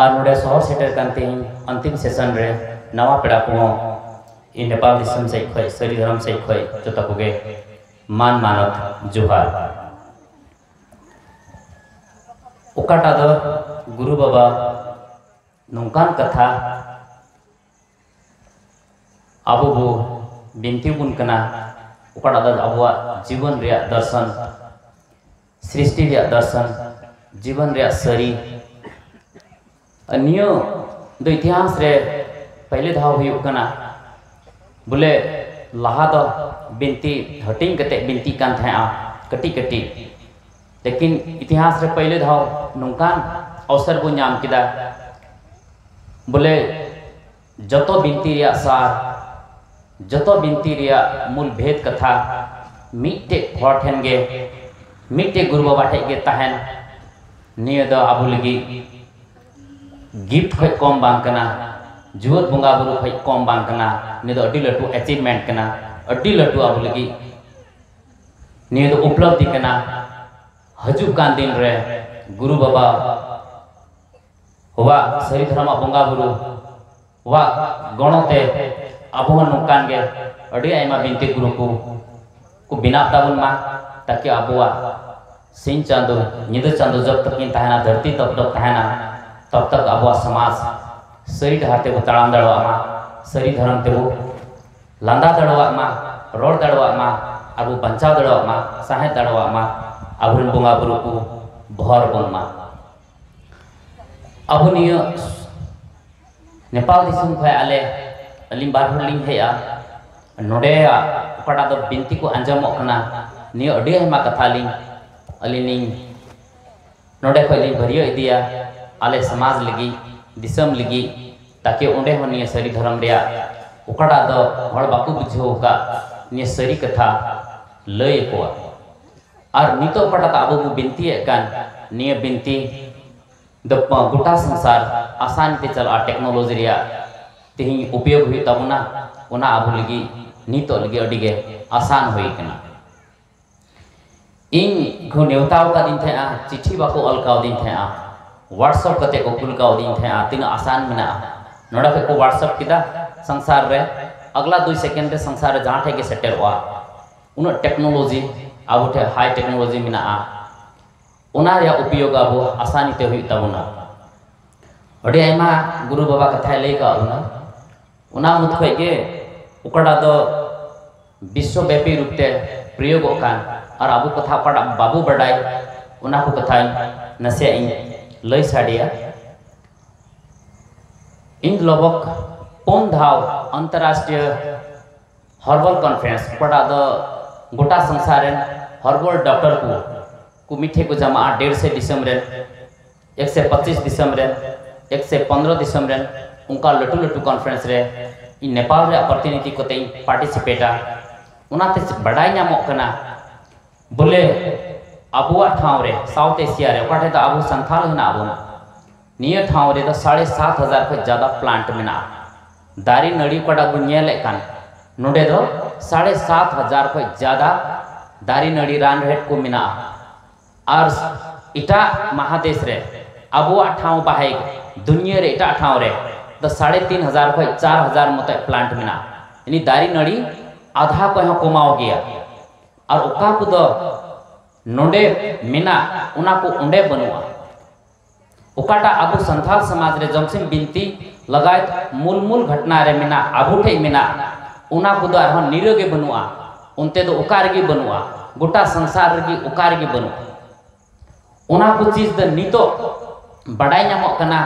और नोडे सहर सेटर कांती अंतिम सेशन रे नवा पेड़ा को इन नेपाल दिसम से खोय सरी धर्म से खोय जोता कोगे मान मानत जोहार ओकाटा दो गुरु बाबा नौकान कथा अब बो बिनती बुन कना ओकाटा दो अबुआ जीवन रे दर्शन सृष्टि रे दर्शन जीवन रे सरी अन्य दो इतिहास रे पहले धाव हुई कना बोले लहा दो बिनती हटिंग कते बिनती कान थे कटी कटी लेकिन इतिहास रे पहले धाव नौकान अवसर बो नाम किदा बोले जतो बिनती रिया सार जतो बिनती रिया मूल भेद कथा मिट्टे हॉटेन गे मिट्टे गुरु बाबा ठेगे तहन निय दो आबू लगी गिफ्ट खै कम बांग कना जुवत बंगा बुरु खै कम बांग कना नि दो अड्डी लटू अचीवमेंट कना अड्डी लटू आबू लगी नि दो उपलब्धि कना हजू कान दिन रे गुरु बाबा हुआ सही धर्म बंगा बुरु हुआ गणते आबू नौकान गे अड्डी आयमा बिनती गुरु को बिना ताबुन मा ताकि आबुआ सिंह चांदो निद चांदो जब तक इन तहना धरती तब तक तहना तब तक आबुआ समाज सरी ढाते वो ताड़ाम दड़वा मा सरी धर्म ते वो लांदा दड़वा मा रोड दड़वा मा आबु बंचाव दड़वा मा साहे दड़वा मा आबुन बंगा बुरु को भर बन मा आबु निय नेपाल दिसम खय आले अलिम बार हर लिंग हेया नोडे ओकाटा दो बिनती को अंजमोक कना नि अडी आयमा कथा लिंग अलिनिंग नोडे खय लिंग भरियो इदिया आले समाज लगी दिसम लगी ताकि ओंडे हो निय सरी धर्म रिया ओकाटा दो हड़ बाकू बुझो का निय सरी कथा लय को और नितो ओकाटा ता आबो बिनती कान निय बिनती द गोटा संसार आसान ते चल आ टेक्नोलॉजी रिया तेही उपयोग हुई तबना ओना आबो लगी नितो लगी अडिगे आसान हुई कना इन को नेवताव का दिन थे चिट्ठी बाको अलकाव दिन थे व्हाट्सएप कते को कुलकाव दिन थे तीन आसान मिना नोड़ा पे को व्हाट्सएप किदा संसार रे अगला 2 सेकंड रे संसार रे जहाँ ठेके सेटल हुआ उन टेक्नोलॉजी अब ठे हाई टेक्नोलॉजी मिना उना रे उपयोग अब आसानी ते हुई तबना अडे आयमा गुरु बाबा कथा लई का उना मुत खय गे उकड़ा दो विश्वव्यापी रूप ते प्रयोग कान और आबू कथा पड़ा बाबू बड़ाई उना को कथा नसे इन लय साडिया इन लोबक पोन धाव अंतरराष्ट्रीय हर्बल कॉन्फ्रेंस पड़ा दो गोटा संसार हर्बल डॉक्टर को मिठे को जमा 150 दिसंबर 125 दिसंबर 115 दिसंबर उनका लटू लटू कॉन्फ्रेंस रे इन नेपाल रे प्रतिनिधि को तेई पार्टिसिपेटा उनाते बड़ाई नामो कना बोले आबुआ ठाव रे साउथ एशिया रे ओकाटे ता आबू संथाल हिना आबू निय ठाव रे दा 7,500 खै ज्यादा प्लांट मिना दारी नड़ी कोडा गु नेले कान नोडे दो 7,500 खै ज्यादा दारी नड़ी रान रेट को मिना और इटा महादेश रे आबुआ ठाव बाहे दुनिया रे इटा ठाव रे द 3,500 खै 4,000 मते प्लांट मिना यानी दारी नड़ी आधा को कमाओ गया और ओका को दो नोडे मिना उना को उंडे बनुआ ओकाटा आबू संथाल समाज रे जमसिम बिनती लगायत मूल मूल घटना रे मिना आबू ठे मिना उना को दो आर निरोगे बनुआ उनते दो उकारगी बनुआ गोटा संसार रे उकारगी बनु उना को चीज द नितो बड़ाई नामो कना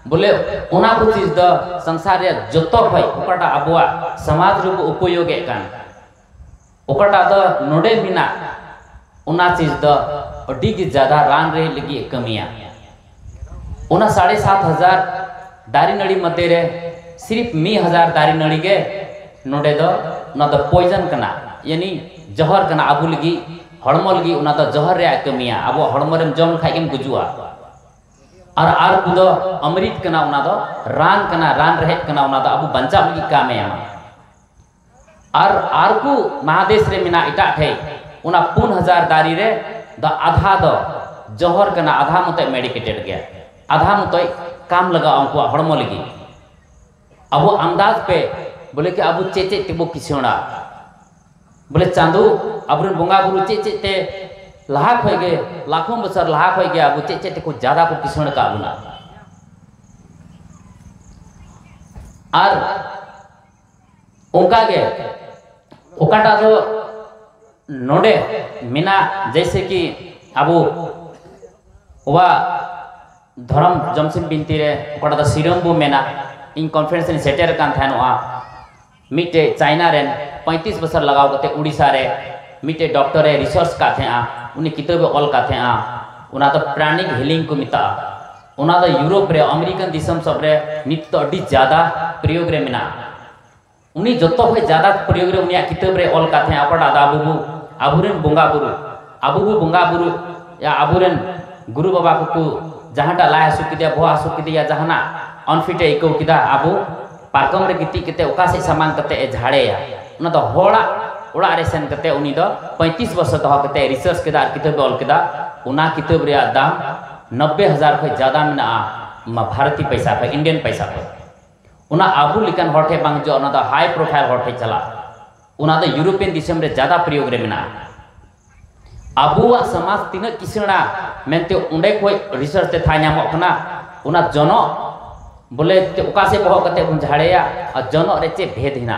बोले उना को चीज द संसार रे जतो भाई ओकाटा आबुआ समाज रे उपयोग कान ओकाटा द नोडे मिना उना चीज द अड्डी की ज्यादा रान रे लगी कमिया उना 7,500 दारी नड़ी मध्य रे सिर्फ 1,000 दारी नड़ी के नोडे द ना द पॉइजन कना यानी जहर कना आबू लगी हड़मो लगी उना द जहर रे कमिया आबो हड़मो रे जम खाइ केम गुजुआ और आर कुदो अमृत कना उना दो रान कना रान रहे कना उना दो आबू बंचा लगी कामे और आर को महादेश रे मिना इटा ठे उना 4,000 दारी रे द आधा दो जहर कना आधा मते मेडिकेटेड गया आधा मतोय काम लगा उनको हड़मो लगी अब अंदाज पे बोले कि अब चे तेबो किसोड़ा बोले चांदू अब बोंगा बुरु चे ते लहा खोय गे लाखों बसर लहा खोय गे अब चे ते को ज्यादा को किसोड़ का बुना और उनका गे ओकाटा तो नोडे मिना जैसे कि अब वा धर्म जमसिन बिनती रे ओकाटा तो सिरम बो मेना इन कॉन्फ्रेंस ने सेटर कान थानोआ मिटे चाइना रेन 35 बसर लगाव कते उड़ीसा रे मिटे डॉक्टर रे रिसर्च का थे आ उनी किताब ऑल का थे आ उना तो प्राणिक हीलिंग को मिता उना तो यूरोप रे अमेरिकन दिसम सब रे नित तो अडी ज्यादा प्रयोग रे मिना उनी जत्तो होय ज्यादा प्रयोग रे उनिया किताब रे ऑल का थे आपड़ा दाबुबु आबुरेन बोंगा बुरु या आबुरेन गुरु बाबा को जहांटा लाय सुकिदिया भो सुकिदिया जहाना अनफिटे इको किदा आबु पारकम रे गिती कते ओका से सामान कते झाड़ेया उना तो होड़ा ओड़ा रे सेन कते उनी दो 35 वर्ष तो कते रिसर्च केदा किताब ऑल केदा उना किताब रे दाम 90,000 खै ज्यादा मिना भारतीय पैसा पे इंडियन पैसा पे उना आबु लिकन हटे बांग जो उना तो हाई प्रोफाइल हटे चला उना तो यूरोपियन दिसम रे ज्यादा प्रयोग रे मिना आबुआ समाज तीन किसना मेनते उंडे कोई रिसर्च ते था नामो कना उना जनो बोले ते ओका से बहो कते उन झाड़ेया और जनो रे चे भेद हिना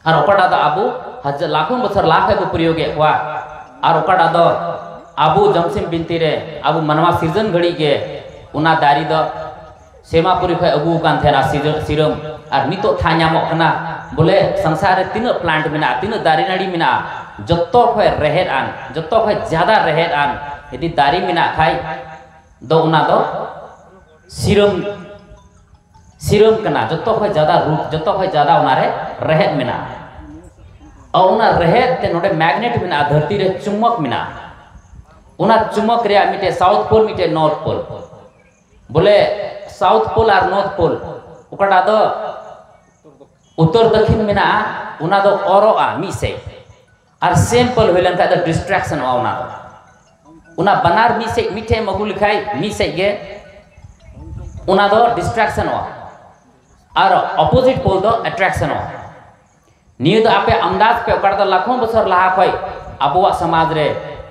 और ओकाटा तो आबु हजार लाखों बछर लाख को प्रयोग हुआ और ओकाटा तो आबु जमसिम बिनती रे आबु मनवा सीजन घड़ी के उना दारी दो सेमापुरी खै अगु कान थेना सिरम और नितो था नामो कना बोले संसार रे तीन प्लांट मिना तीन दारी नाड़ी मिना जत्तो खै रहेर आन जत्तो खै ज्यादा रहेर आन यदि दारी मिना खाई दो उना दो सिरम कना जत्तो खै ज्यादा रूट जत्तो खै ज्यादा उनारे रहेत मिना और उना रहेत ते नोडे मैग्नेट मिना धरती रे चुम्बक मिना उना चुम्बक रे मिटे साउथ पोल मिटे नॉर्थ पोल बोले साउथ पोल और नॉर्थ पोल ओकटा दो उत्तर दक्षिण मिना उना दो औरो आ मिसे और सेम पोल होलन का दो डिस्ट्रैक्शन आ उना उना बनार मिसे मिठे मगु लिखाई मिसे गे उना दो डिस्ट्रैक्शन आ और ऑपोजिट पोल दो अट्रैक्शन आ नियो तो आपे अंदाज पे ओकटा दो लाखों बछर लहा खय आबुआ समाज रे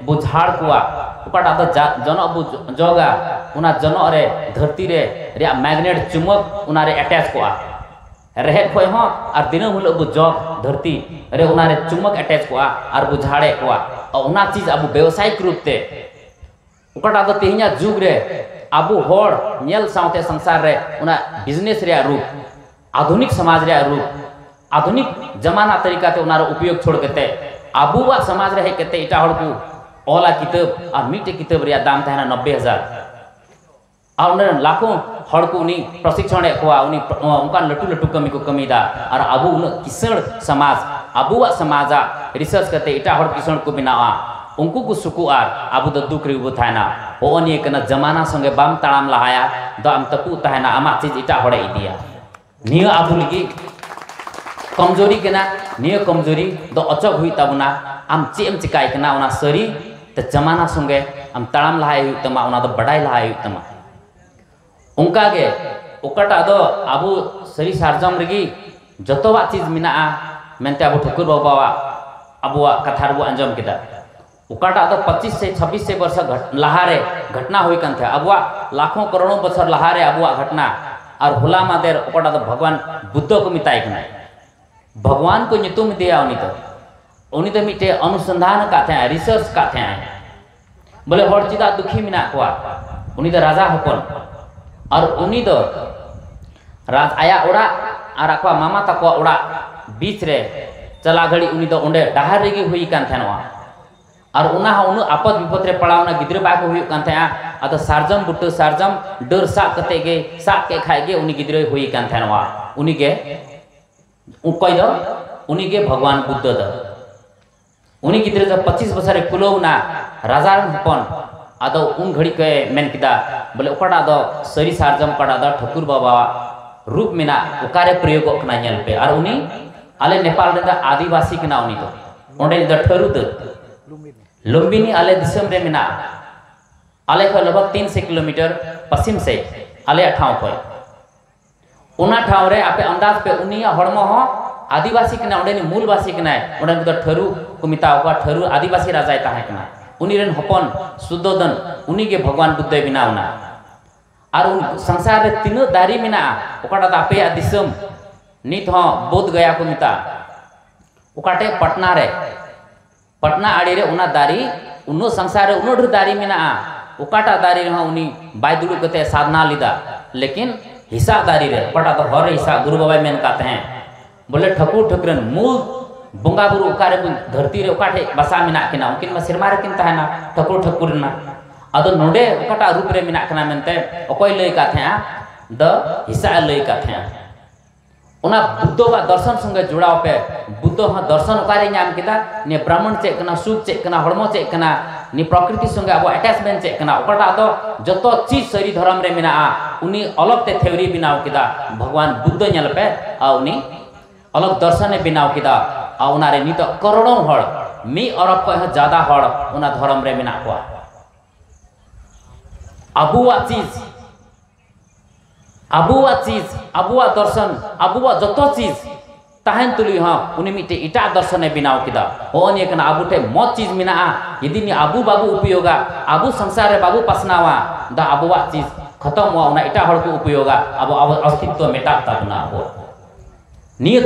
बुझाड़ कुआ ओकटा दो जनो अबु जोगा उना जनो रे धरती रे रे मैग्नेट चुम्बक उना रे अटैच कुआ रहेत खय हो और दिन हुल अबु जोग धरती रे उना रे चुम्बक अटैच कुआ और बुझाड़े कुआ और उना चीज अबु व्यवसायिक रूप ते ओकटा दो तेहिया जुग रे आबु होड़ नेल साउते संसार रे उना बिजनेस रे रूप आधुनिक समाज रे रूप आधुनिक जमाना तरीका ते उनार उपयोग छोड़ केते आबुआ समाज रे केते इटा हड़ को ओला किताब और मिटे किताब रे दाम थाना 90,000 और उन लाखों हड़ को उनी प्रशिक्षण को उनी उनका लटू लटू कमी को कमीदा और आबु उन किसण समाज आबुआ समाजा रिसर्च करते इटा हड़ किसण को बिनावा उनको को सुकुआर आबु द दुख रे उबो थाना ओ अनी कना जमाना संगे बाम ताड़ाम लहाया द आम तपु ताहना आमा चीज इटा हड़े इदिया नियो आबु लगी कमजोरी केना नियो कमजोरी द अचक हुई तबना आम चेम चिकाय केना उना सरी त जमाना संगे आम ताड़ाम लहाय हुई तमा उना द बडाय लहाय हुई तमा उनका गे ओकटा दो आबु सरी सारजम रगी जतोवा चीज मिना मेनते आबु ठकुर बाबा आबुआ कथा रबु अंजम केदा ओकाटा तो 25 से 26 से वर्ष लहारे घटना हुई कन थे अबुआ लाखों करोड़ों बछर लहारे अबुआ घटना और हुला मादेर ओकाटा तो भगवान बुद्ध को मिताई कना भगवान को नितुम दिया उनी तो मिटे अनुसंधान का थे रिसर्च का थे बोले हर चिदा दुखी मिना कोआ उनी तो राजा हपन और उनी तो राज आया ओड़ा और अकवा मामा तको ओड़ा बीच रे चला घड़ी उनी तो उंडे डहार रेगी हुई कान थेनवा और उना उनु आपद विपद रे पड़ावना गिद्र बा को हुई कान थे अतो सारजम बुट्टो सारजम डर सा कते गे सा के खाए गे उनी गिद्र हुई कान थेनवा उनी के उकय दो उनी के भगवान बुद्ध द उनी गिद्र जो 25 बछर कुलोना राजा हपन आदो उन घड़ी के मेन किदा बोले ओकड़ा दो सरी सारजम कड़ा दो ठकुर बाबा रूप मिना ओकारे प्रयोग कना नेल पे और उनी आले नेपाल रे आदिवासी कना उनी तो ओंडे द ठरू द लुम्बिनी आले दिसम रे मिना आले को लगभग 300 किलोमीटर पश्चिम से आले ठाव को उना ठाव रे आपे अंदाज पे उनिया हड़मो हो आदिवासी कना ओडे मूलवासी कना ओडे को ठरू को मिताव को ठरू आदिवासी राजाय ताहे कना उनी रेन हपन सुदोदन उनी के भगवान बुद्ध बिनावना और उन संसार रे तीन दारी मिना ओकाटा आपे दिसम नित हो बोध गया को मिता ओकाटे पटना आड़ी रे उना दारी उनो संसार रे उनो ढेर दारी मिना ओकाटा दारी रे उनी बाय दुलु कते साधना लिदा लेकिन हिस्सा दारी रे ओकाटा तो हर हिस्सा गुरु बाबा मेन काते हैं बोले ठकुर ठकुरन मूल बंगा बुरु ओकारे धरती रे ओकाटे बसा मिना किना उनकिन मा सिरमा रे किन ताहेना ठकुर ठकुरना अदो नोडे ओकाटा रूप रे मिना कना मेनते ओकोय लई काथे द हिस्सा लई काथे उना बुद्ध का दर्शन संगे जुड़ाव पे बुद्ध हाँ दर्शन ओकारे नाम किदा ने ब्राह्मण चेक कना सुख चेक कना हड़मो चेक कना नि प्रकृति संगे अब अटैचमेंट चेक कना ओकाटा दो जतो चीज सरी धर्म रे मिना उनी अलग ते थ्योरी बिनाव किदा भगवान बुद्ध नेल पे आ उनी अलग दर्शन बिनाव किदा आ उना रे नित करोड़ों हड़ मी अरब को ज्यादा हड़ उना धर्म रे मिना को अबुआ चीज अबुआ दर्शन अबुआ जतो चीज ताहन तुली हाँ उनी मिटे इटा दर्शन बिनाव किदा हो ने कना अबु ठे मत चीज मिना यदि नि अबु बाबू उपयोगा अबु संसार रे बाबू पसनावा द अबुआ चीज खत्म हुआ उना इटा हड़ को उपयोगा अब अस्तित्व मेटा ताबना हो नि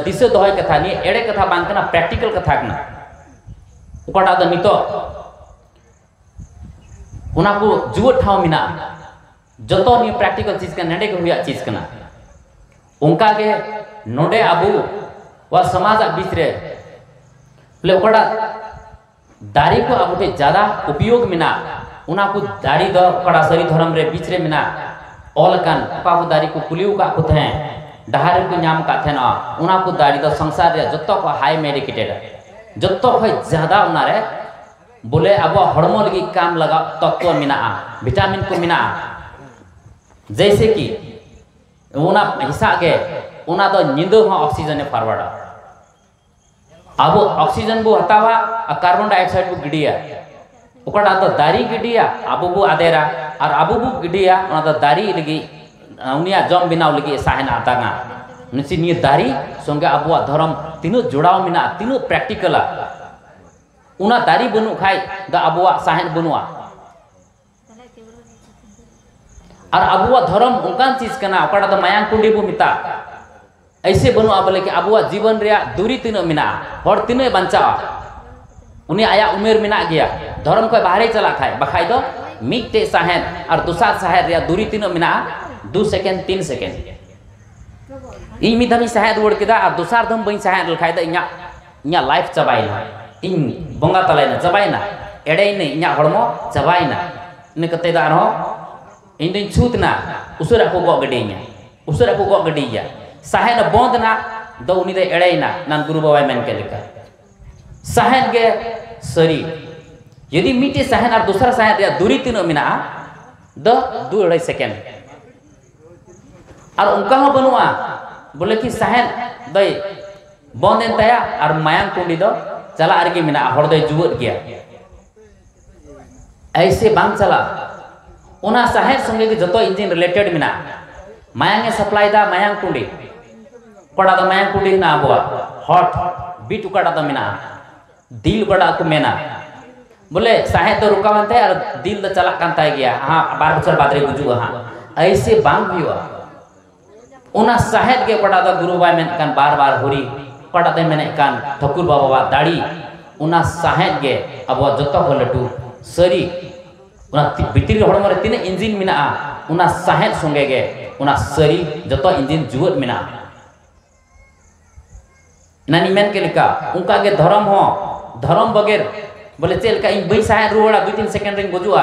दिसे दोय कथा नि एड़े कथा बांग कना प्रैक्टिकल कथा कना ओकाटा द नितो उना को जुवट ठाव मिना जतो नि प्रैक्टिकल चीज का नडे को हुआ चीज कना उनका के नोडे अबू व समाज बीच रे ले ओकड़ा दारी को अबुटे ज्यादा उपयोग मिना उना को दारी द ओकड़ा सरी धर्म रे बीच रे मिना ऑल कान का को दारी को पुलिउ का को थे डहारे को नाम का थे ना उना को दारी द संसार रे जतो को हाई मेडिकेटेड जतो को ज्यादा उना रे बोले अब हड़मो लगी काम लगा तत्व मिना विटामिन को मिना जैसे कि उना हिस्सा के उना तो निंदो हाँ ऑक्सीजन फॉरवर्ड अब ऑक्सीजन बो हटावा कार्बन डाइऑक्साइड बो गिडिया ओकड़ा तो दारी गिडिया अबु बो आदेरा और अबु बो गिडिया उना तो दारी लगी उनिया जम बिनाव लगी साहन आतागा नसी नि दारी संगे अबुआ धर्म तीनो जुड़ाव मिना तीनो प्रैक्टिकल उना दारी बनु खाई द अबुआ साहन बनुआ और अबुआ धर्म उनकान चीज कना ओकड़ा तो मायांग कुंडी बो मिता ऐसे बनुआ बोले कि अबुआ जीवन रे दूरी तीनो मिना हर तीनो बंचा उनी आया उमेर मिना गया धर्म को बाहर चला खाए बखाई दो मिटे साहेन और दूसरा साहेर रे दूरी तीनो मिना 2 सेकंड 3 सेकंड इन मिधमी साहेर रुड़ केदा और दूसरा दम बई साहेर लखाई द इnya लाइफ चबाइना इन बंगा तलाइना चबाइना एड़े ने इnya हड़मो चबाइना ने कते दा रहो इन दिन छूतना उसरा को गो गडीया उसरा को गो गडीया साहेन बोंदना दो उनी दे एड़ेना नान गुरु बाबा मेन के लेका साहेन के सरी यदि मिटे साहेन और दूसरा साहेन रे दूरी तीनो मिना द 2 सेकंड और उनका हो बनुआ बोले कि साहेन दई बोंदेन तया और मायांग कुंडी दो चला आरगे मिना हड़ दई जुवत गया ऐसे बांग चला उना साहेन संगे के जतो इंजन रिलेटेड मिना मायांगे सप्लाई दा मायांग कुंडी कड़ा द मायांग कुंडी ना अबुआ हॉट बीट कड़ा द मिना दिल कड़ा को मेना बोले साहेन तो रुका बनते और दिल द चला कांता गया हां 12 बछर बाद रे गुजु हां ऐसे बांग हुआ उना साहेन के कड़ा द गुरु बाय मेन कान बार-बार होरी कड़ा दे मेने कान ठकुर बाबा दाढ़ी उना साहेन के अबुआ जतो को लटू सरी उना बितिर हड़मो रे तीन इंजिन मिना उना साहेन संगे गे उना सरी जतो इंजिन जुवत मिना नानी मेन के लिका उनका के धर्म हो धर्म बगैर बोले चल का इन बई साहेन रुड़ा 2-3 सेकंड रे गुजुआ